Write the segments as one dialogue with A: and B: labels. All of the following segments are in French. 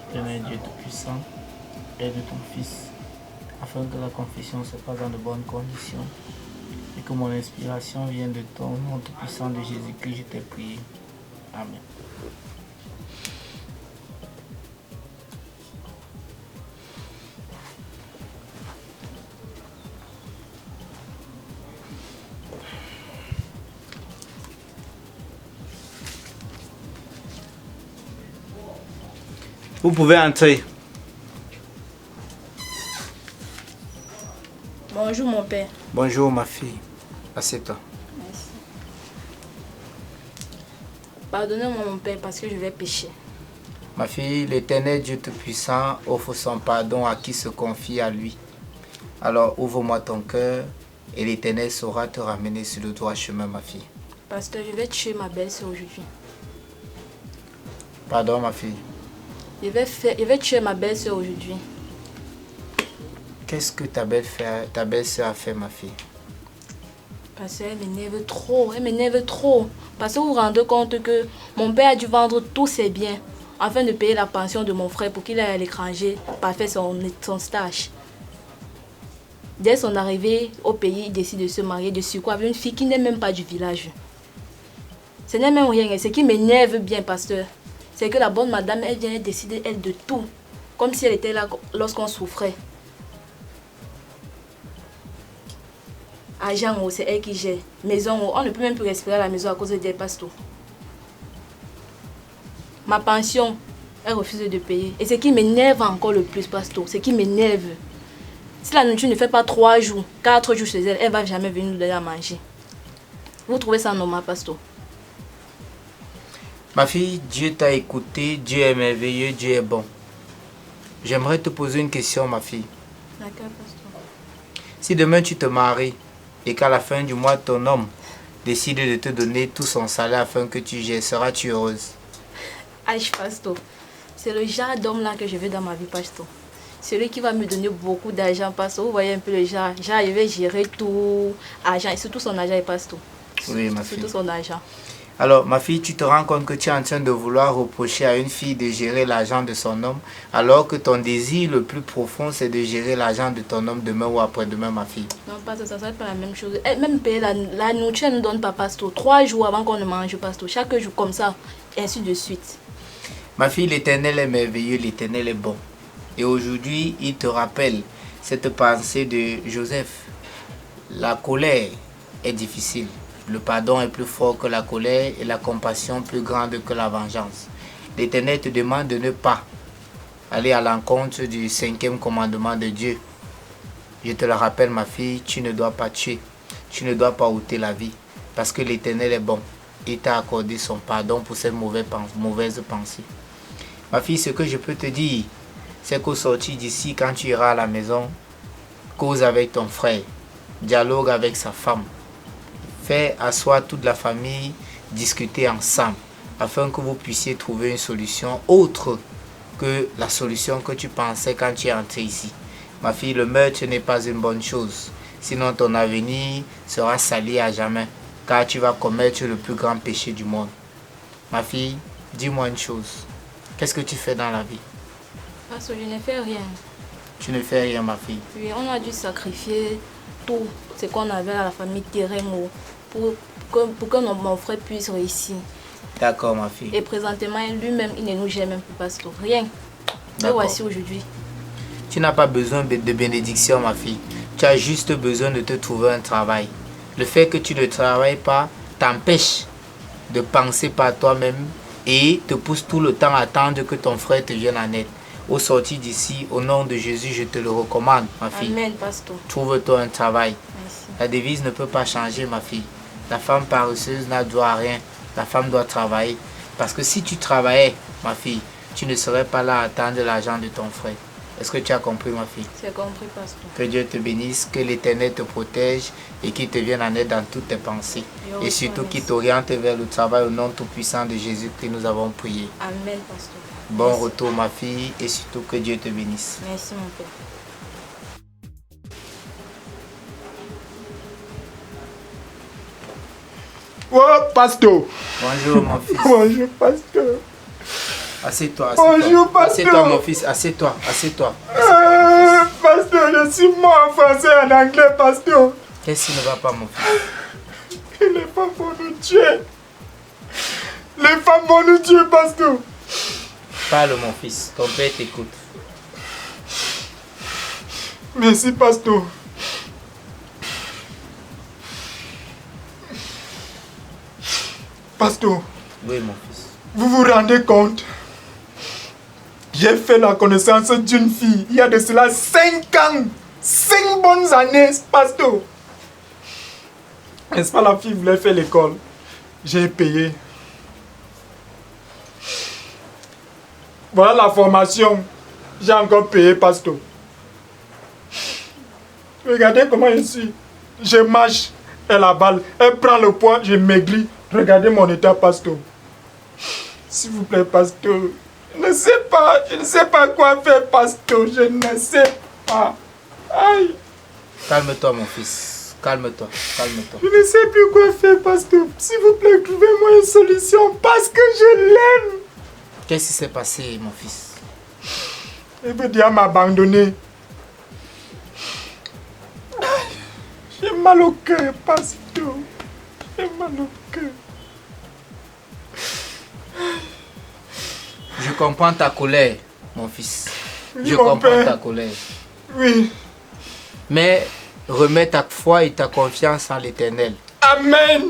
A: Éternel Dieu Tout-Puissant, aide ton Fils, afin que la confession se passe dans de bonnes conditions et que mon inspiration vienne de ton nom Tout-Puissant de Jésus-Christ, je t'ai prié. Amen. Vous pouvez entrer.
B: Bonjour mon père.
A: Bonjour ma fille. Assieds-toi.
B: Merci. Pardonnez-moi mon père parce que je vais pécher.
A: Ma fille, l'Éternel Dieu Tout-Puissant offre son pardon à qui se confie à lui. Alors ouvre-moi ton cœur et l'Éternel saura te ramener sur le droit chemin, ma fille.
B: Pasteur, je vais tuer ma belle-sœur aujourd'hui.
A: Pardon ma fille.
B: Je vais tuer ma belle-sœur aujourd'hui.
A: Qu'est-ce que ta belle-sœur a fait, ma fille?
B: Parce qu'elle m'énerve trop, Parce que vous vous rendez compte que mon père a dû vendre tous ses biens afin de payer la pension de mon frère pour qu'il aille à l'étranger pour faire son stage. Dès son arrivée au pays, il décide de se marier de surcroît avec une fille qui n'est même pas du village. Ce n'est même rien. Ce qui m'énerve bien, pasteur, c'est que la bonne madame, elle vient décider, elle, de tout. Comme si elle était là lorsqu'on souffrait. Argent, c'est elle qui gère. Maison, on ne peut même plus respirer à la maison à cause des pastos. Ma pension, elle refuse de payer. Et ce qui m'énerve encore le plus, pasto, ce qui m'énerve, si la nourriture ne fait pas 3 jours, 4 jours chez elle, elle ne va jamais venir nous donner à manger. Vous trouvez ça normal, pasto?
A: Ma fille, Dieu t'a écouté, Dieu est merveilleux, Dieu est bon. J'aimerais te poser une question, ma fille.
B: D'accord, pasto.
A: Si demain tu te maries et qu'à la fin du mois, ton homme décide de te donner tout son salaire afin que tu gères, seras-tu heureuse?
B: Aïe, pasto. C'est le genre d'homme là que je veux dans ma vie, pasto. Celui qui va me donner beaucoup d'argent, pasto. Vous voyez un peu le genre. Genre, il va gérer tout. Argent, et surtout son argent, pasto.
A: Oui, ma fille.
B: Surtout son argent.
A: Alors, ma fille, tu te rends compte que tu es en train de vouloir reprocher à une fille de gérer l'argent de son homme, alors que ton désir le plus profond, c'est de gérer l'argent de ton homme demain ou après-demain, ma fille.
B: Non, pasto, ça ne sera pas la même chose. Elle, même payer la nourriture, elle ne donne pas, pasto. 3 jours avant qu'on ne mange, pasto. Chaque jour comme ça, et ainsi de suite.
A: Ma fille, l'Éternel est merveilleux, l'Éternel est bon. Et aujourd'hui, il te rappelle cette pensée de Joseph. La colère est difficile. Le pardon est plus fort que la colère et la compassion plus grande que la vengeance. L'Éternel te demande de ne pas aller à l'encontre du 5e commandement de Dieu. Je te le rappelle, ma fille, tu ne dois pas tuer. Tu ne dois pas ôter la vie. Parce que l'Éternel est bon. Il t'a accordé son pardon pour cette mauvaise pensée. Ma fille, ce que je peux te dire, c'est qu'au sortir d'ici, quand tu iras à la maison, cause avec ton frère, dialogue avec sa femme. Fais asseoir toute la famille, discuter ensemble, afin que vous puissiez trouver une solution autre que la solution que tu pensais quand tu es entré ici. Ma fille, le meurtre n'est pas une bonne chose. Sinon, ton avenir sera sali à jamais, car tu vas commettre le plus grand péché du monde. Ma fille, dis-moi une chose. Qu'est-ce que tu fais dans la vie?
B: Parce que je ne fais rien.
A: Tu ne fais rien, ma fille.
B: Oui, on a dû sacrifier tout ce qu'on avait à la famille Teremo pour que mon frère puisse réussir.
A: D'accord, ma fille.
B: Et présentement, lui-même, il ne nous gère même plus, parce que rien. Et voici aujourd'hui.
A: Tu n'as pas besoin de bénédiction, ma fille. Tu as juste besoin de te trouver un travail. Le fait que tu ne travailles pas t'empêche de penser par toi-même et te pousse tout le temps à attendre que ton frère te vienne en aide. Au sortir d'ici, au nom de Jésus, je te le recommande, ma fille.
B: Amen, pasteur.
A: Trouve-toi un travail.
B: Merci.
A: La devise ne peut pas changer, ma fille. La femme paresseuse n'a droit à rien. La femme doit travailler. Parce que si tu travaillais, ma fille, tu ne serais pas là à attendre l'argent de ton frère. Est-ce que tu as compris, ma fille?
B: J'ai compris, pasteur.
A: Que Dieu te bénisse, que l'Éternel te protège et qu'il te vienne en aide dans toutes tes pensées. Et surtout qu'il t'oriente vers le travail au nom tout-puissant de Jésus que nous avons prié.
B: Amen, pasteur.
A: Bon retour, ma fille, et surtout que Dieu te bénisse.
B: Merci, mon père.
C: Oh, pasteur.
A: Bonjour, mon fils.
C: Bonjour, pasteur.
A: Assieds-toi.
C: Bonjour, pasteur.
A: Assieds-toi, mon fils. Assieds-toi. Assieds-toi.
C: Pasteur, je suis mort en français et en anglais, pasteur.
A: Qu'est-ce qui ne va pas, mon fils?
C: Les femmes vont nous tuer. Les femmes vont nous tuer, pasteur.
A: Parle, mon fils. Ton père t'écoute.
C: Merci, pasteur. Pasteur,
A: Oui, mon fils.
C: vous vous rendez compte? J'ai fait la connaissance d'une fille il y a de cela 5 ans. 5 bonnes années, pasteur. N'est-ce pas, la fille voulait faire l'école? J'ai payé. Voilà la formation. J'ai encore payé, pasteur. Regardez comment je suis. Je marche, elle avale. Elle prend le poids, je maigris. Regardez mon état, pasteur. S'il vous plaît, pasteur. Je ne sais pas quoi faire, pasteur. Je ne sais pas. Aïe.
A: Calme-toi, mon fils. Calme-toi. Calme-toi.
C: Je ne sais plus quoi faire, pasteur. S'il vous plaît, trouvez-moi une solution parce que je l'aime.
A: Qu'est-ce qui s'est passé, mon fils?
C: Elle veut dire m'abandonner. J'ai mal au cœur, pasteur. J'ai mal au cœur.
A: Je comprends ta colère, mon fils.
C: Oui,
A: Je
C: mon
A: comprends
C: père.
A: ta colère.
C: Oui.
A: Mais remets ta foi et ta confiance en l'Éternel.
C: Amen.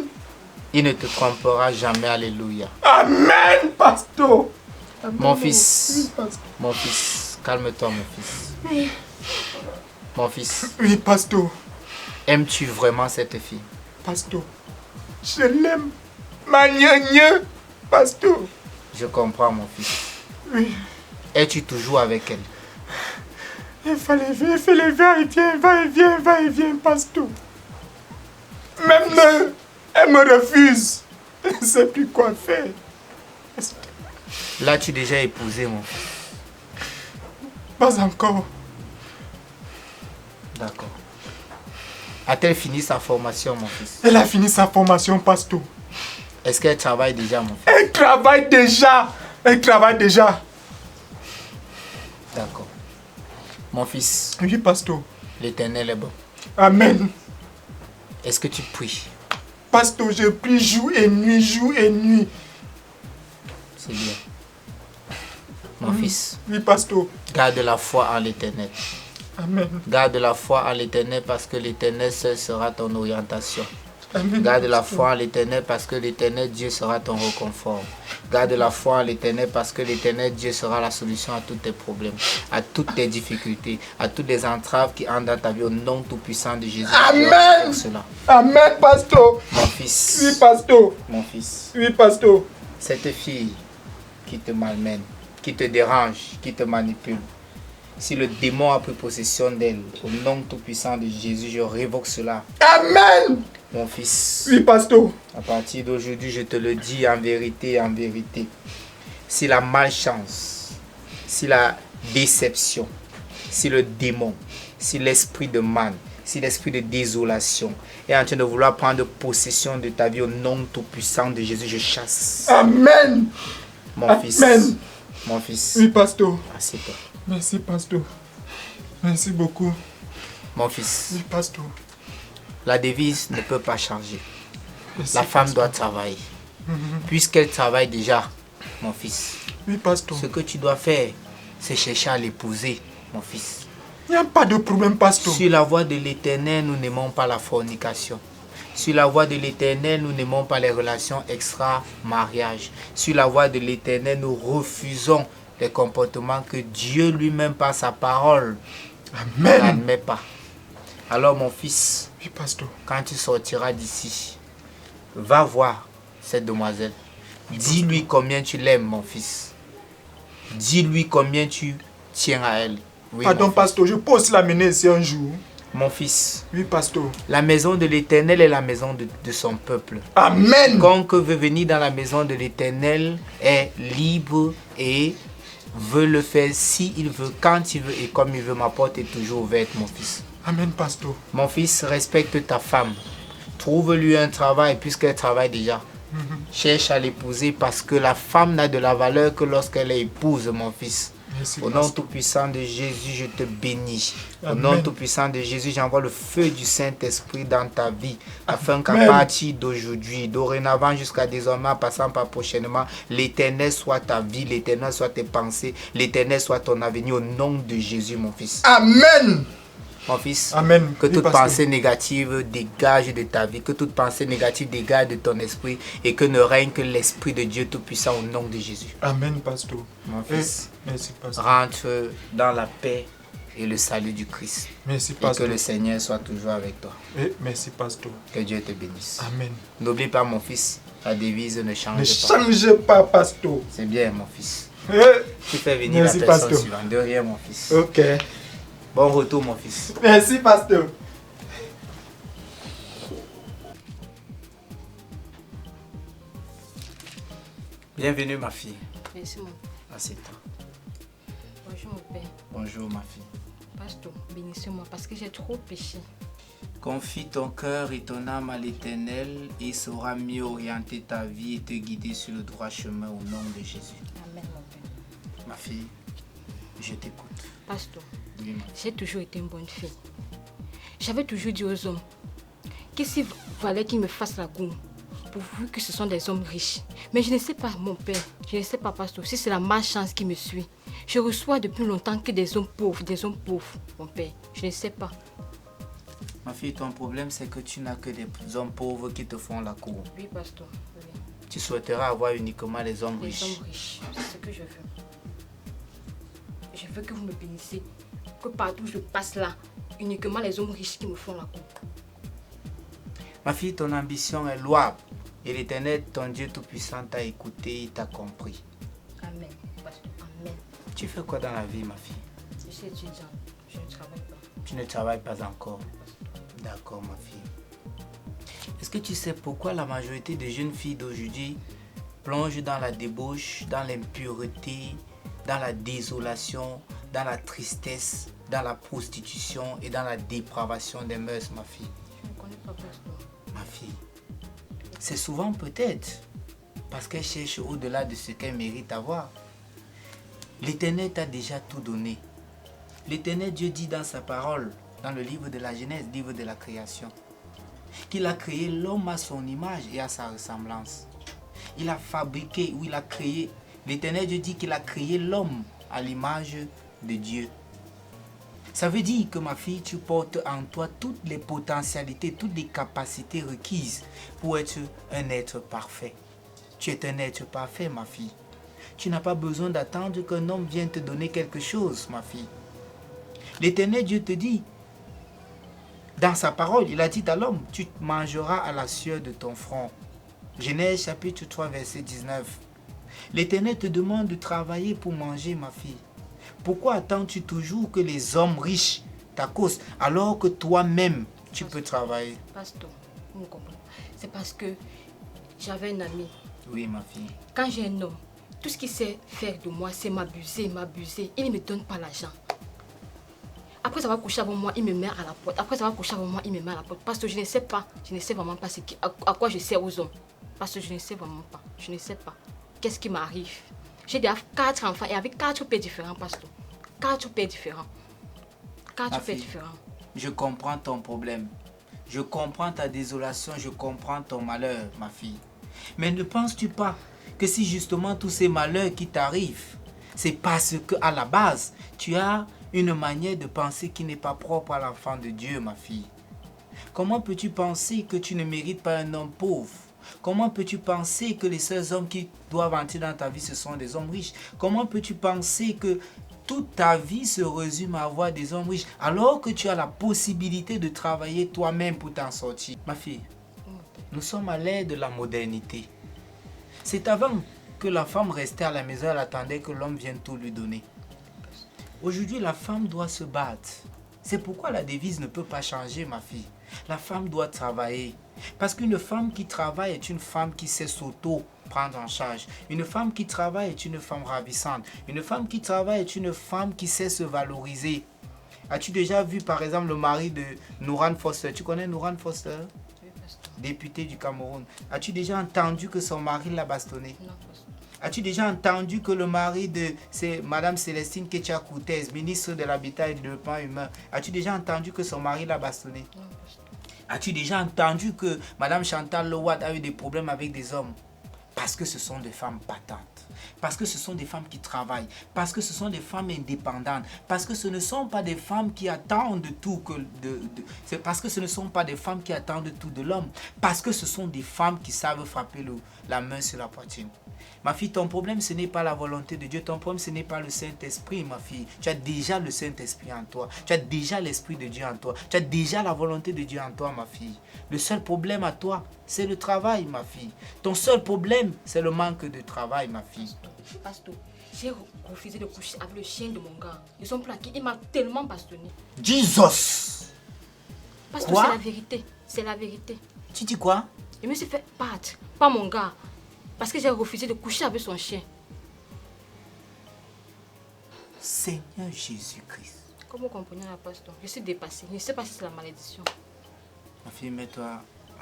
A: Il ne te trompera jamais. Alléluia.
C: Amen, pasteur. Amen.
A: Mon fils.
C: Oui, pasteur.
A: Mon fils, calme-toi, mon fils. Mon fils,
C: Oui, pasteur.
A: aimes-tu vraiment cette fille?
C: Pasteur. Je l'aime. Ma gneu, pasteur.
A: Je comprends, mon fils.
C: Oui.
A: Es-tu toujours avec elle?
C: Il fait les va-et-vient, pasteur. Même le, elle me refuse. Je ne sais plus quoi faire.
A: L'as-tu déjà épousé, mon fils?
C: Pas encore.
A: D'accord. A-t-elle fini sa formation, mon fils?
C: Elle a fini sa formation, pasteur.
A: Est-ce qu'elle travaille déjà, mon fils?
C: Elle travaille déjà. Elle travaille déjà.
A: D'accord. Mon fils,
C: Oui, pasteur.
A: l'Éternel est bon.
C: Amen.
A: Est-ce que tu pries?
C: Pasteur, je prie jour et nuit, jour et nuit.
A: C'est bien. Mon fils,
C: Oui, pasteur.
A: garde la foi en l'Éternel.
C: Amen.
A: Garde la foi en l'Éternel parce que l'Éternel seul sera ton orientation.
C: Amen.
A: Garde la foi en l'Éternel parce que l'Éternel Dieu sera ton réconfort. Garde la foi en l'Éternel parce que l'Éternel Dieu sera la solution à tous tes problèmes, à toutes tes difficultés, à toutes les entraves qui entrent dans ta vie au nom tout-puissant de Jésus.
C: Amen.
A: Cela.
C: Amen, pasteur.
A: Mon fils,
C: Oui, pasteur.
A: mon fils,
C: Oui, pasteur.
A: cette fille qui te malmène, qui te dérange, qui te manipule, si le démon a pris possession d'elle, au nom tout-puissant de Jésus, je révoque cela.
C: Amen.
A: Mon fils,
C: Oui, pasteur.
A: à partir d'aujourd'hui, je te le dis en vérité, en vérité. Si la malchance, si la déception, si le démon, si l'esprit de man, si l'esprit de désolation est en train de vouloir prendre possession de ta vie au nom tout-puissant de Jésus, je chasse.
C: Amen.
A: Mon fils,
C: Amen.
A: mon fils,
C: Oui, pasteur.
A: assieds-toi.
C: Merci, pasteur. Merci beaucoup.
A: Mon fils,
C: Oui, pasteur.
A: la devise ne peut pas changer.
C: Merci,
A: La femme
C: pasteur.
A: doit travailler. Puisqu'elle travaille déjà, mon fils,
C: Oui, pasteur.
A: ce que tu dois faire, c'est chercher à l'épouser, mon fils.
C: Il n'y a pas de problème, pasteur.
A: Sur la voie de l'Éternel, nous n'aimons pas la fornication. Sur la voie de l'Éternel, nous n'aimons pas les relations extra-mariage. Sur la voie de l'Éternel, nous refusons les comportements que Dieu lui-même, par sa parole,
C: Amen.
A: n'admet pas. Alors, mon fils,
C: Oui, pasteur.
A: quand tu sortiras d'ici, va voir cette demoiselle. Dis-lui combien tu l'aimes, mon fils. Dis-lui combien tu tiens à elle. Oui,
C: Pardon,
A: mon fils.
C: pasteur. Je peux aussi l'amener ici un jour.
A: Mon fils,
C: Oui, pasteur.
A: la maison de l'Éternel est la maison de son peuple.
C: Amen.
A: Quiconque veut venir dans la maison de l'Éternel est libre et veut le faire s'il veut, quand il veut et comme il veut. Ma porte est toujours ouverte, mon fils.
C: Amen, pasteur.
A: Mon fils, respecte ta femme. Trouve-lui un travail puisqu'elle travaille déjà. Cherche à l'épouser parce que la femme n'a de la valeur que lorsqu'elle est épouse, mon fils.
C: Merci,
A: Au nom
C: pasteur.
A: tout-puissant de Jésus, je te bénis. Au
C: Amen.
A: nom tout-puissant de Jésus, j'envoie le feu du Saint-Esprit dans ta vie, afin qu'à
C: Amen.
A: partir d'aujourd'hui, dorénavant jusqu'à désormais, en passant par prochainement, l'Éternel soit ta vie, l'Éternel soit tes pensées, l'Éternel soit ton avenir. Au nom de Jésus, mon fils.
C: Amen.
A: Mon fils,
C: Amen.
A: que
C: Oui,
A: toute
C: pasteur.
A: pensée négative dégage de ta vie, que toute pensée négative dégage de ton esprit et que ne règne que l'Esprit de Dieu Tout-Puissant au nom de Jésus.
C: Amen, pasteur.
A: Mon
C: Eh,
A: fils,
C: merci, pasteur.
A: rentre dans la paix et le salut du Christ.
C: Merci,
A: Et que
C: pasteur.
A: le Seigneur soit toujours avec toi.
C: Eh, merci, pasteur.
A: Que Dieu te bénisse.
C: Amen.
A: N'oublie pas, mon fils, la devise ne change
C: Ne
A: pas.
C: changez pas, pasteur.
A: C'est bien, mon fils.
C: Eh,
A: Tu fais venir
C: Merci,
A: la personne
C: pasteur.
A: suivante. De rien, mon fils.
C: ok.
A: Bon retour, mon fils.
C: Merci, pasteur.
A: Bienvenue, ma fille.
B: Merci, mon
A: Assieds-toi.
B: Bonjour, mon père.
A: Bonjour, ma fille.
B: Pasteur, bénissez-moi parce que j'ai trop péché.
A: Confie ton cœur et ton âme à l'Éternel et il saura mieux orienter ta vie et te guider sur le droit chemin au nom de Jésus.
B: Amen, mon père.
A: Ma fille, je t'écoute.
B: Pasteur,
A: Oui, ma
B: j'ai toujours été une bonne fille. J'avais toujours dit aux hommes que s'il fallait qu'ils me fassent la cour, pourvu que ce sont des hommes riches. Mais je ne sais pas, mon père, je ne sais pas, pasteur, si c'est la malchance qui me suit. Je reçois depuis longtemps que des hommes pauvres, mon père. Je ne sais pas.
A: Ma fille, ton problème, c'est que tu n'as que des hommes pauvres qui te font la cour.
B: Oui, pasteur, oui.
A: Tu souhaiteras avoir uniquement les hommes
B: Les
A: riches.
B: hommes riches, c'est ce que je veux. Je veux que vous me bénissez, que partout où je passe là, uniquement les hommes riches qui me font la cour.
A: Ma fille, ton ambition est louable. Et l'Éternel, ton Dieu Tout-Puissant, t'a écouté, il t'a compris.
B: Amen, pasteur, amen.
A: Tu fais quoi dans la vie, ma fille?
B: Je suis étudiante, je ne travaille pas.
A: Tu ne travailles pas encore. D'accord, ma fille. Est-ce que tu sais pourquoi la majorité des jeunes filles d'aujourd'hui plongent dans la débauche, dans l'impureté, dans la désolation, dans la tristesse, dans la prostitution et dans la dépravation des mœurs, ma fille?
B: Je ne connais pas, pasteur.
A: Ma fille, c'est souvent peut-être parce qu'elle cherche au-delà de ce qu'elle mérite d'avoir. L'Éternel t'a déjà tout donné. L'Éternel Dieu dit dans sa parole, dans le livre de la Genèse, livre de la création, qu'il a créé l'homme à son image et à sa ressemblance. Il a fabriqué ou il a créé, l'Éternel Dieu dit qu'il a créé l'homme à l'image de Dieu. Ça veut dire que ma fille, tu portes en toi toutes les potentialités, toutes les capacités requises pour être un être parfait. Tu es un être parfait, ma fille. Tu n'as pas besoin d'attendre qu'un homme vienne te donner quelque chose, ma fille. L'Éternel Dieu te dit, dans sa parole, il a dit à l'homme, tu mangeras à la sueur de ton front. Genèse chapitre 3, verset 19. L'Éternel te demande de travailler pour manger, ma fille. Pourquoi attends-tu toujours que les hommes riches t'accostent alors que toi-même, tu peux travailler?
B: Pasteur, vous me comprenez. C'est parce que j'avais un ami.
A: Oui, ma fille.
B: Quand j'ai un homme, tout ce qu'il sait faire de moi, c'est m'abuser. Il ne me donne pas l'argent. Après ça va coucher avec moi, il me met à la porte. Après ça va coucher avec moi, il me met à la porte. Parce que je ne sais pas, je ne sais vraiment pas à quoi je sers aux hommes. Parce que je ne sais vraiment pas, je ne sais pas. Qu'est-ce qui m'arrive? J'ai déjà 4 enfants et avec 4 pères différents, pasteur. 4 pères différents. 4
A: Ma
B: pères
A: fille,
B: différents.
A: je comprends ton problème. Je comprends ta désolation, je comprends ton malheur, ma fille. Mais ne penses-tu pas que si justement tous ces malheurs qui t'arrivent, c'est parce qu'à la base, tu as une manière de penser qui n'est pas propre à l'enfant de Dieu, ma fille? Comment peux-tu penser que tu ne mérites pas un homme pauvre? Comment peux-tu penser que les seuls hommes qui doivent entrer dans ta vie, ce sont des hommes riches? Comment peux-tu penser que toute ta vie se résume à avoir des hommes riches alors que tu as la possibilité de travailler toi-même pour t'en sortir? Ma fille, nous sommes à l'ère de la modernité. C'est avant que la femme restait à la maison, elle attendait que l'homme vienne tout lui donner. Aujourd'hui, la femme doit se battre. C'est pourquoi la devise ne peut pas changer, ma fille. La femme doit travailler. Parce qu'une femme qui travaille est une femme qui sait s'auto-prendre en charge. Une femme qui travaille est une femme ravissante. Une femme qui travaille est une femme qui sait se valoriser. As-tu déjà vu, par exemple, le mari de Nouran Foster? Tu connais Nouran Foster?
B: Oui, pasteur.
A: députée du Cameroun, as-tu déjà entendu que son mari l'a bastonné?
B: Non, pasteur.
A: As-tu déjà entendu que le mari de Madame Célestine Ketcha-Koutez, ministre de l'Habitat et du Développement Humain, as-tu déjà entendu que son mari l'a bastonné?
B: Non, pasteur.
A: As-tu déjà entendu que Madame Chantal Lowad a eu des problèmes avec des hommes? Parce que ce sont des femmes battantes. Parce que ce sont des femmes qui travaillent. Parce que ce sont des femmes indépendantes. Parce que ce ne sont pas des femmes qui attendent tout c'est parce que ce ne sont pas des femmes qui attendent tout de l'homme. Parce que ce sont des femmes qui savent frapper la main sur la poitrine. Ma fille, ton problème, ce n'est pas la volonté de Dieu. Ton problème, ce n'est pas le Saint-Esprit, ma fille. Tu as déjà le Saint-Esprit en toi. Tu as déjà l'Esprit de Dieu en toi. Tu as déjà la volonté de Dieu en toi, ma fille. Le seul problème à toi, c'est le travail, ma fille. Ton seul problème, c'est le manque de travail, ma fille.
B: Pasteur, j'ai refusé de coucher avec le chien de mon gars. Ils sont plaqués. Il m'a tellement bastonné.
A: Jesus!
B: Pasteur,
A: Quoi?
B: c'est la vérité. C'est la vérité.
A: Tu dis quoi?
B: Je me suis fait battre, pas mon gars. Parce que j'ai refusé de coucher avec son chien.
A: Seigneur Jésus-Christ.
B: Comment vous comprenez la pasteur? Je suis dépassée. Je ne sais pas si c'est la malédiction.
A: Ma fille, mets-toi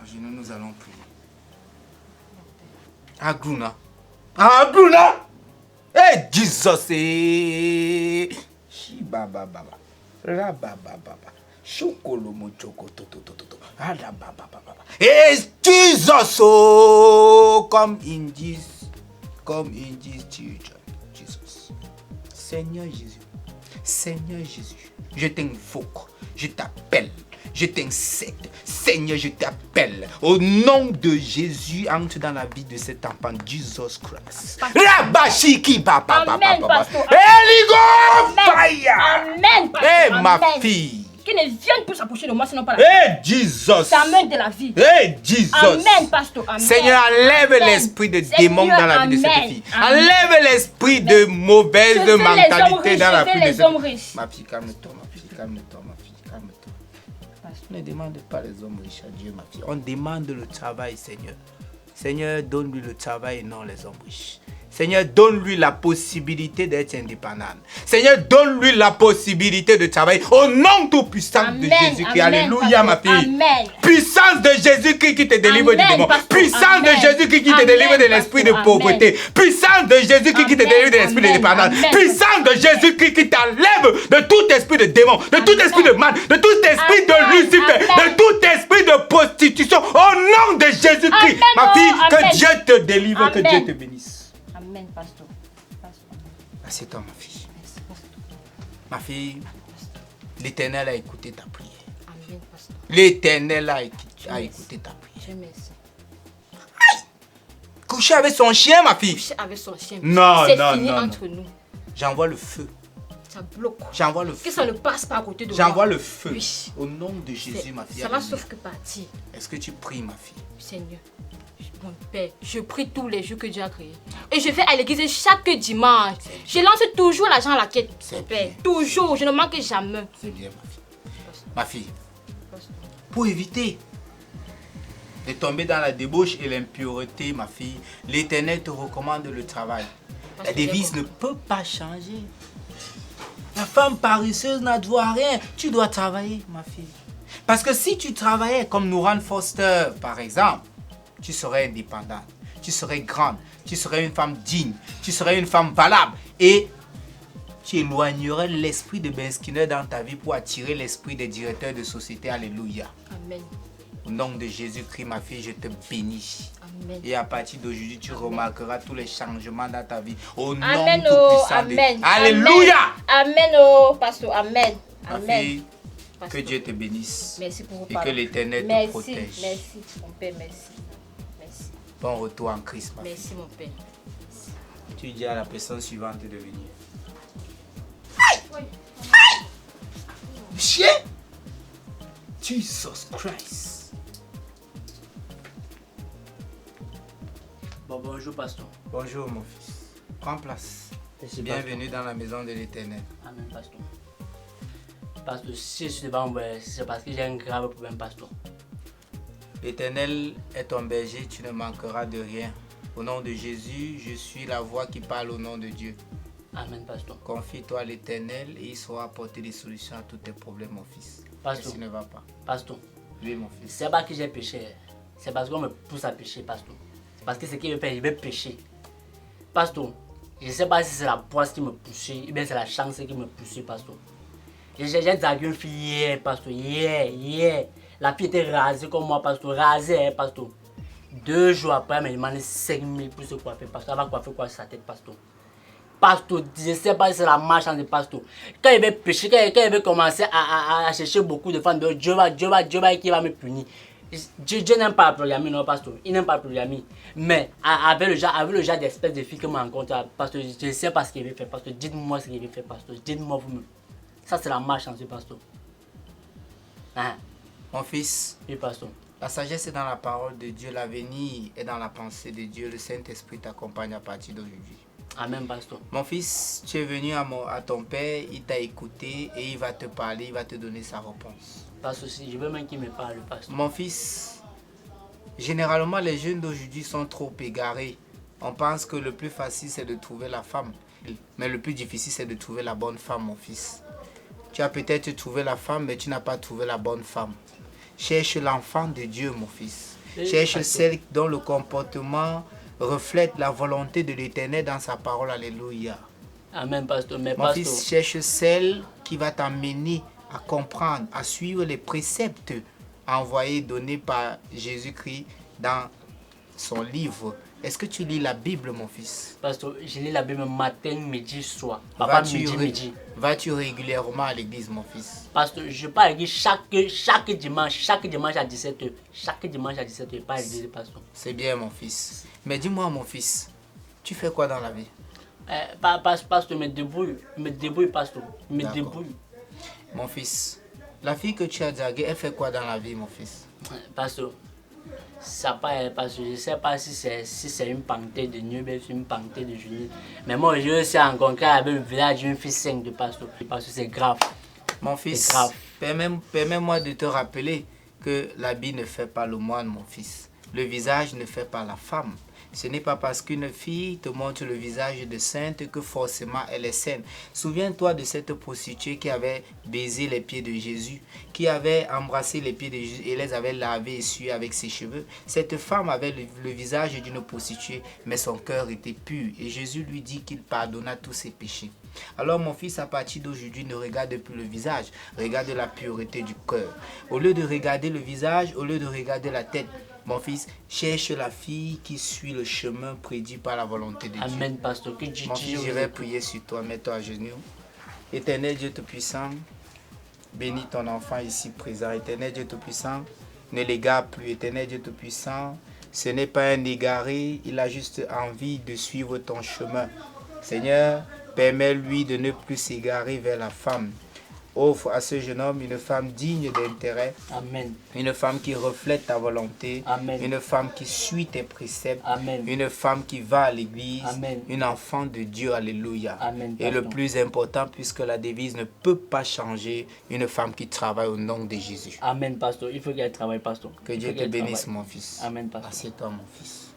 A: à genoux, nous allons prier. Agruna. Agruna! Hey, Jesus! Shibabababa. Rababababa. Shokolomo choko toto. Rababababa. Hey, Jesus! Oh, come in this children. Jesus. Seigneur Jésus. Seigneur Jésus. Je t'invoque. Je t'appelle. Je t'incite. Seigneur, je t'appelle. Au nom de Jésus, entre dans la vie de cet enfant, Jesus Christ. Rabashiki papa.
B: Amen, pasteur.
A: Eligo fire.
B: Amen, pasteur.
A: Eh, ma
B: Amen.
A: fille.
B: Qui ne vienne plus s'approcher de moi, sinon pas la
A: Eh, Jesus.
B: Ça mène de la vie.
A: Eh, Jesus.
B: Amen, pasteur. Amen.
A: Seigneur, enlève
B: Amen.
A: l'esprit de
B: Seigneur,
A: démon dans la vie de cette
B: amen.
A: fille.
B: Amen.
A: Enlève l'esprit de mauvaise
B: Je veux les
A: mentalité
B: hommes riches,
A: dans la
B: je veux
A: vie de
B: les
A: cette
B: hommes
A: fille.
B: riches.
A: Ma fille, calme-toi, ma fille, calme-toi, ma fille, calme-toi. Ne demande pas les hommes riches à Dieu, ma fille. On demande le travail, Seigneur. Seigneur, donne-lui le travail et non les hommes riches. Seigneur, donne-lui la possibilité d'être indépendant. Seigneur, donne-lui la possibilité de travailler. Au nom tout puissant de Jésus-Christ. Alléluia, ma fille.
B: Amen.
A: Puissance de Jésus-Christ qui te délivre du démon. Puissance de Jésus-Christ qui te délivre de l'esprit de pauvreté. Puissance de Jésus-Christ qui te délivre de l'esprit de dépendance. Puissance de Jésus-Christ qui t'enlève de tout esprit de démon, de tout esprit de mal, de tout esprit de Lucifer, de tout esprit de prostitution. Au nom de Jésus-Christ, ma fille, que Dieu te délivre, que Dieu te bénisse.
B: Amen, pasteur.
A: Assieds-toi, ma fille. Ma fille, l'Éternel a écouté ta prière.
B: Amen, pasteur.
A: L'Éternel a écouté ta prière.
B: Je merci.
A: Coucher avec son chien, ma fille.
B: Coucher avec son chien.
A: Non,
B: c'est
A: non,
B: fini
A: non,
B: entre nous.
A: J'envoie le feu.
B: Ça bloque.
A: J'envoie le
B: Que
A: feu.
B: ça ne passe pas à côté de moi.
A: J'envoie le feu.
B: Oui.
A: Au nom de Jésus, ma fille.
B: Ça va
A: Alléluia.
B: sauf que partir.
A: Est-ce que tu pries, ma fille?
B: Seigneur, mon Père, je prie tous les jours que Dieu a créé. Et je vais à l'église chaque dimanche. Je lance toujours l'argent à la quête.
A: C'est
B: Père,
A: bien.
B: toujours, je ne manque jamais.
A: C'est bien, ma fille. Ma fille, pour éviter de tomber dans la débauche et l'impureté, ma fille, l'Éternel te recommande le travail. La devise ne peut pas changer. La femme paresseuse n'a droit à rien. Tu dois travailler, ma fille. Parce que si tu travaillais comme Nouran Foster, par exemple, tu serais indépendante, tu serais grande, tu serais une femme digne, tu serais une femme valable et tu éloignerais l'esprit de Ben Skinner dans ta vie pour attirer l'esprit des directeurs de société. Alléluia.
B: Amen.
A: Au nom de Jésus-Christ, ma fille, je te bénis.
B: Amen.
A: Et à partir d'aujourd'hui, tu remarqueras tous les changements dans ta vie. Au nom
B: Amen.
A: tout
B: Oh,
A: puissant de
B: amen.
A: Alléluia.
B: Amen. Oh, pasteur. Amen.
A: Ma
B: Amen.
A: fille, que
B: Pasteur.
A: Dieu te bénisse.
B: Merci pour vos
A: Et
B: paroles.
A: que l'Éternel te
B: Merci.
A: protège.
B: Merci, mon Père. Merci. Merci.
A: Bon retour en Christ, ma fille.
B: Merci, mon Père.
A: Tu dis à la personne suivante de venir. Chien! Jesus Christ.
D: Bon, bonjour, pasteur.
A: Bonjour, mon fils. Prends place.
D: Merci,
A: Bienvenue dans la maison de l'Éternel.
D: pasteur. Amen, pasteur. Pasteur, si je suis devant vous, c'est parce que j'ai un grave problème, pasteur.
A: L'Éternel est ton berger, tu ne manqueras de rien. Au nom de Jésus, je suis la voix qui parle au nom de Dieu.
D: Amen, pasteur.
A: Confie-toi à l'Éternel et il saura apporter des solutions à tous tes problèmes, mon fils.
D: Pasteur.
A: Qu'est-ce qui ne va pas?
D: Pasteur,
A: Oui, mon fils.
D: c'est pas que j'ai péché. c'est parce qu'on me pousse à pécher, pasteur. C'est parce que ce qu'il veut faire, il veut pécher. Pasteur, je ne sais pas si c'est la poisse qui me poussait, ou bien c'est la chance qui me poussait, pasteur. J'ai dragué une fille hier, pasteur, hier. La fille était rasée comme moi, pasteur, rasée, pasteur. 2 jours après, elle m'a demandé 5 000 pour se coiffer, pasteur. Elle va coiffer quoi sa tête, pasteur. Pasteur, je ne sais pas si c'est la malchance de pasteur. Quand il veut pécher, quand il veut commencer à chercher beaucoup de femmes, Dieu va qui va me punir. Dieu n'aime pas la polygamie, non, pasteur. Il n'aime pas la polygamie. Mais avec le genre d'espèce de filles que je rencontre, pasteur, je ne sais pas ce qu'il veut faire, pasteur. Dites-moi ce qu'il veut faire, pasteur. Dites-moi vous-même. Ça, c'est la malchance du pasteur. Hein?
A: Mon fils,
D: Oui, pasteur.
A: la sagesse est dans la parole de Dieu, l'avenir est dans la pensée de Dieu. Le Saint-Esprit t'accompagne à partir d'aujourd'hui.
D: Amen, pasteur.
A: Mon fils, tu es venu à ton père, il t'a écouté et il va te parler, il va te donner sa réponse.
D: Pasteur, si je veux même qu'il me parle, pasteur.
A: Mon fils, généralement les jeunes d'aujourd'hui sont trop égarés. On pense que le plus facile c'est de trouver la femme, mais le plus difficile c'est de trouver la bonne femme, mon fils. Tu as peut-être trouvé la femme, mais tu n'as pas trouvé la bonne femme. Cherche l'enfant de Dieu, mon fils. Cherche celle dont le comportement reflète la volonté de l'Éternel dans sa parole. Alléluia.
D: Amen, pasteur. Mais
A: Mon
D: pasteur,
A: fils, cherche celle qui va t'amener à comprendre, à suivre les préceptes envoyés, donnés par Jésus-Christ dans son livre. Est-ce que tu lis la Bible, mon fils?
D: pasteur, je lis la Bible matin, midi, soir. Papa, midi.
A: Vas-tu régulièrement à l'église, mon fils?
D: Pasteur, je pars à l'église chaque dimanche à 17h. Chaque dimanche à 17h, je pars à l'église, pasteur.
A: C'est bien, mon fils. Mais dis-moi, mon fils, tu fais quoi dans la vie?
D: Pasteur, me débrouille, pasteur. Me
A: D'accord.
D: débrouille.
A: Mon fils, la fille que tu as draguée, elle fait quoi dans la vie, mon fils?
D: Pasteur, ça pas, parce que je ne sais pas si c'est une panthère de nuit, mais c'est une panthère de journée. Mais moi, je sais encore avec le village d'une fille 5 de pasteur. Parce que c'est grave.
A: Mon fils,
D: C'est grave.
A: permets-moi de te rappeler que l'habit ne fait pas le moine, mon fils. Le visage ne fait pas la femme. Ce n'est pas parce qu'une fille te montre le visage de sainte que forcément elle est saine. Souviens-toi de cette prostituée qui avait baisé les pieds de Jésus, qui avait embrassé les pieds de Jésus et les avait lavés et essuyés avec ses cheveux. Cette femme avait le visage d'une prostituée, mais son cœur était pur. Et Jésus lui dit qu'il pardonna tous ses péchés. Alors mon fils, à partir d'aujourd'hui, ne regarde plus le visage, regarde la pureté du cœur. Au lieu de regarder le visage, au lieu de regarder la tête, mon fils, cherche la fille qui suit le chemin prédit par la volonté de Dieu.
D: Amen, pasteur. Que Dieu
A: Mon fils, je vais prier sur toi. Mets-toi à genoux. Éternel Dieu Tout-Puissant, bénis ton enfant ici présent. Éternel Dieu Tout-Puissant, ne l'égare plus. Éternel Dieu Tout-Puissant, ce n'est pas un égaré, il a juste envie de suivre ton chemin. Seigneur, permets-lui de ne plus s'égarer vers la femme. Offre à ce jeune homme une femme digne d'intérêt,
D: Amen.
A: une femme qui reflète ta volonté,
D: Amen.
A: une femme qui suit tes préceptes,
D: Amen.
A: une femme qui va à l'église,
D: Amen.
A: une enfant de Dieu, alléluia.
D: Amen,
A: Et le
D: pasteur.
A: plus important, puisque la devise ne peut pas changer, une femme qui travaille au nom de Jésus.
D: Amen, pasteur. Il faut qu'elle travaille, pasteur.
A: Que
D: Il
A: Dieu
D: faut
A: te
D: qu'elle
A: bénisse,
D: travaille.
A: mon fils.
D: Amen, pasteur.
A: Assieds-toi, mon fils.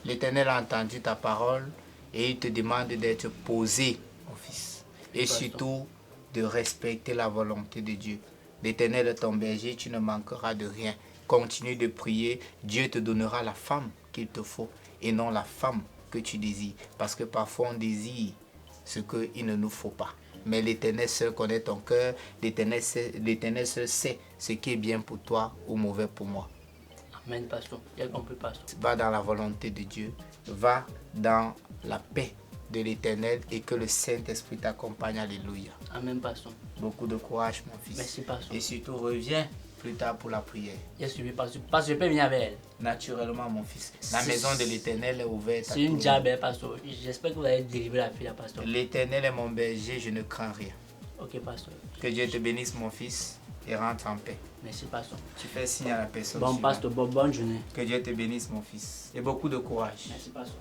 A: L'Éternel a entendu ta parole et il te demande d'être posé, mon fils. Et
D: pasteur.
A: surtout, de respecter la volonté de Dieu. L'Éternel est ton berger, tu ne manqueras de rien. Continue de prier, Dieu te donnera la femme qu'il te faut et non la femme que tu désires. Parce que parfois on désire ce qu'il ne nous faut pas. Mais l'Éternel seul connaît ton cœur, l'Éternel seul sait ce qui est bien pour toi ou mauvais pour moi.
D: Amen, pasteur. J'ai compris, pasteur.
A: Va dans la volonté de Dieu, va dans la paix de l'Éternel et que le Saint-Esprit t'accompagne. Alléluia.
D: Amen, pasteur.
A: Beaucoup de courage, mon fils.
D: Merci, pasteur.
A: Et surtout, reviens plus tard pour la prière.
D: J'ai suivi, pasteur. Pasteur, je peux venir avec elle.
A: Naturellement, mon fils. La
D: C'est-
A: maison de l'Éternel est ouverte. à
D: C'est une
A: tout le
D: diable,
A: monde.
D: hein, pasteur. J'espère que vous allez délivrer la fille, là, pasteur.
A: L'Éternel est mon berger, je ne crains rien.
D: Ok, pasteur.
A: Que Dieu te bénisse, mon fils, et rentre en paix.
D: Merci, pasteur.
A: Tu fais signe à la personne
D: Bon,
A: suivante.
D: pasteur, bonne journée.
A: Que Dieu te bénisse, mon fils. Et beaucoup de courage.
D: Merci, pasteur.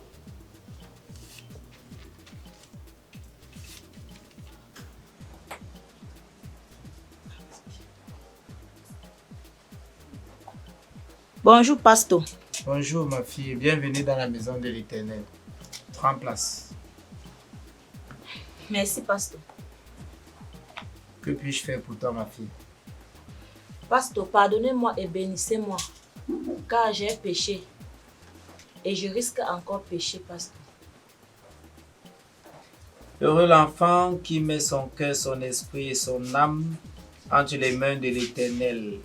E: Bonjour, pasteur.
A: Bonjour, ma fille. Bienvenue dans la maison de l'Éternel. Prends place.
E: Merci, pasteur.
A: Que puis-je faire pour toi, ma fille?
E: Pasteur, pardonnez-moi et bénissez-moi. car j'ai péché et je risque encore pécher, pasteur.
A: Heureux l'enfant qui met son cœur, son esprit et son âme entre les mains de l'Éternel.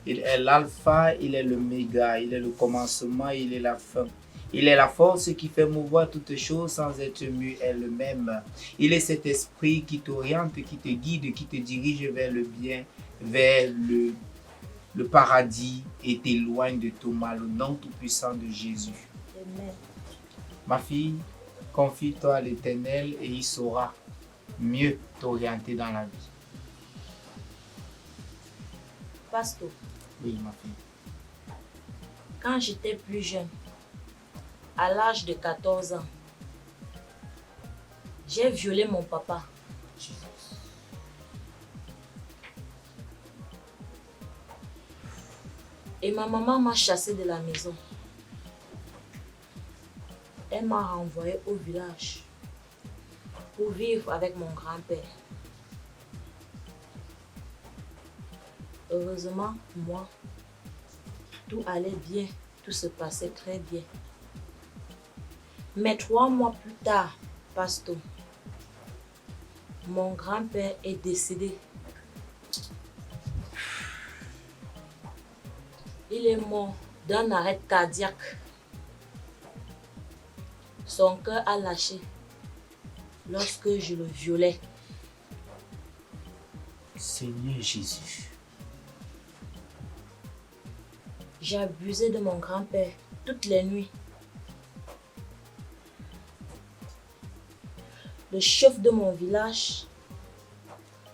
A: Il est l'alpha, il est l'oméga, il est le commencement, il est la fin. Il est la force qui fait mouvoir toutes choses sans être mue elle-même. Il est cet esprit qui t'oriente, qui te guide, qui te dirige vers le bien, vers le paradis et t'éloigne de tout mal au nom tout-puissant de Jésus.
E: Amen.
A: Ma fille, confie-toi à l'Éternel et il saura mieux t'orienter dans la vie.
E: Pasteur,
A: Oui, ma fille.
E: quand j'étais plus jeune, à l'âge de 14 ans, j'ai violé mon papa. Et ma maman m'a chassé de la maison. Elle m'a renvoyé au village pour vivre avec mon grand-père. Heureusement pour moi, tout allait bien, tout se passait très bien. Mais 3 mois plus tard, pasteur, mon grand-père est décédé. Il est mort d'un arrêt cardiaque. Son cœur a lâché lorsque je le violais.
A: Seigneur Jésus.
E: J'ai abusé de mon grand-père toutes les nuits. Le chef de mon village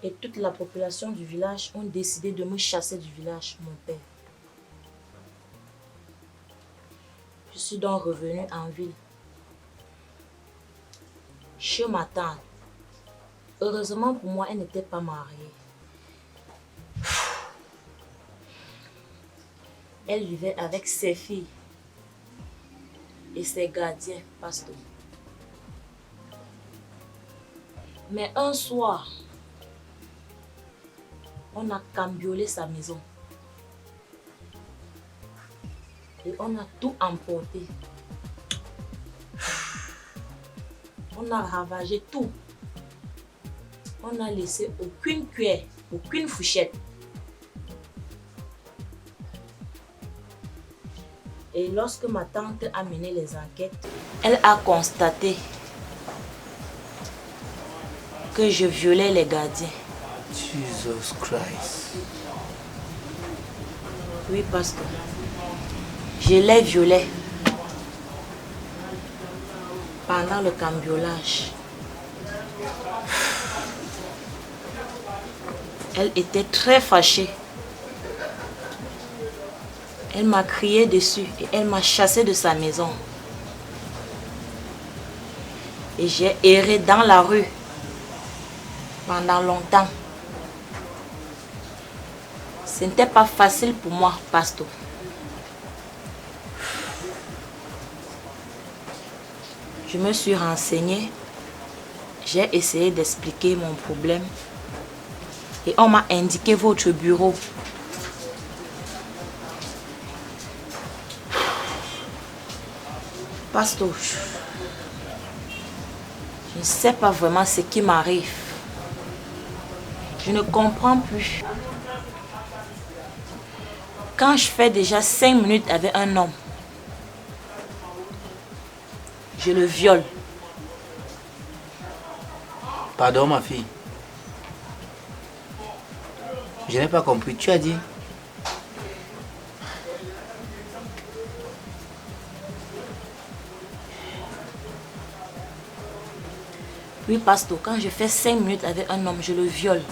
E: et toute la population du village ont décidé de me chasser du village, mon père. Je suis donc revenue en ville, chez ma tante. Heureusement pour moi, elle n'était pas mariée. Elle vivait avec ses filles et ses gardiens, pasteur. Mais un soir, on a cambriolé sa maison. Et on a tout emporté. On a ravagé tout. On n'a laissé aucune cuillère, aucune fourchette. Et lorsque ma tante a mené les enquêtes, elle a constaté que je violais les gardiens.
A: Jesus Christ.
E: Oui, pasteur. Je les violais pendant le cambriolage. Elle était très fâchée. Elle m'a crié dessus et elle m'a chassé de sa maison. Et j'ai erré dans la rue pendant longtemps. Ce n'était pas facile pour moi, pasteur. Je me suis renseignée, j'ai essayé d'expliquer mon problème et on m'a indiqué votre bureau. Pasteur, je ne sais pas vraiment ce qui m'arrive. Je ne comprends plus. Quand je fais déjà 5 minutes avec un homme, je le viole.
A: Pardon, ma fille. Je n'ai pas compris. Tu as dit?
E: Oui, pasteur, quand je fais 5 minutes avec un homme, je le viole.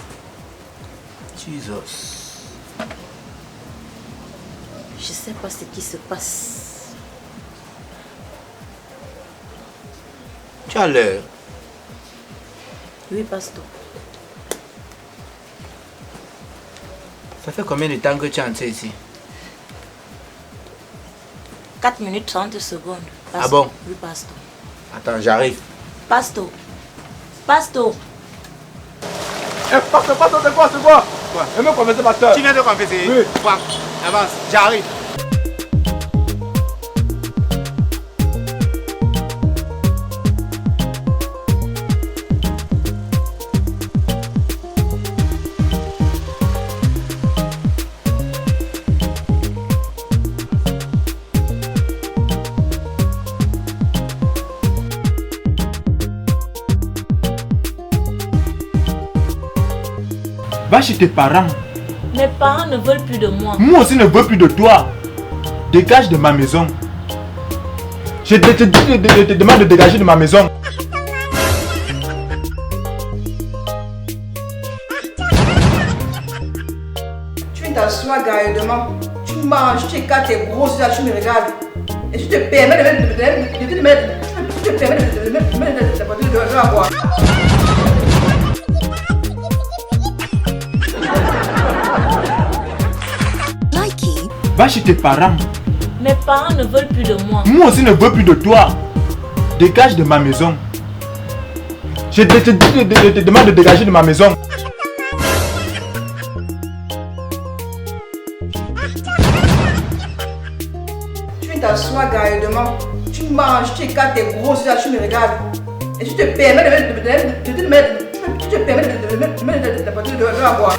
A: Jesus.
E: Je ne sais pas ce qui se passe.
A: Tu as l'heure.
E: Oui, pasteur.
A: Ça fait combien de temps que tu es entré ici?
E: 4 minutes 30 secondes. Pasteur.
A: Ah bon?
E: Oui, pasteur.
A: Attends, j'arrive.
E: Pasteur. Pasteur.
C: Pasteur, c'est quoi?
A: Quoi?
C: Elle me confesse, pasteur.
A: Tu viens de confesser?
C: Oui.
A: Quoi? Avance, j'arrive.
C: Va chez tes parents.
E: Mes parents ne veulent plus de moi.
C: Moi aussi ne veux plus de toi. Dégage de ma maison. Je te demande de dégager de ma maison.
F: Tu t'assois gaillardement. Tu manges, tu écartes tes grosses yeux, tu me regardes. Et tu te permets de mettre à boire.
C: Va chez tes parents.
E: Mes parents ne veulent plus de moi.
C: Moi aussi ne veux plus de toi. Dégage de ma maison. Je te demande de dégager de ma maison.
F: Tu t'assois gaillardement. Tu manges, tu écartes tes grosses yeux, tu me regardes. Et tu te permets de mettre à boire.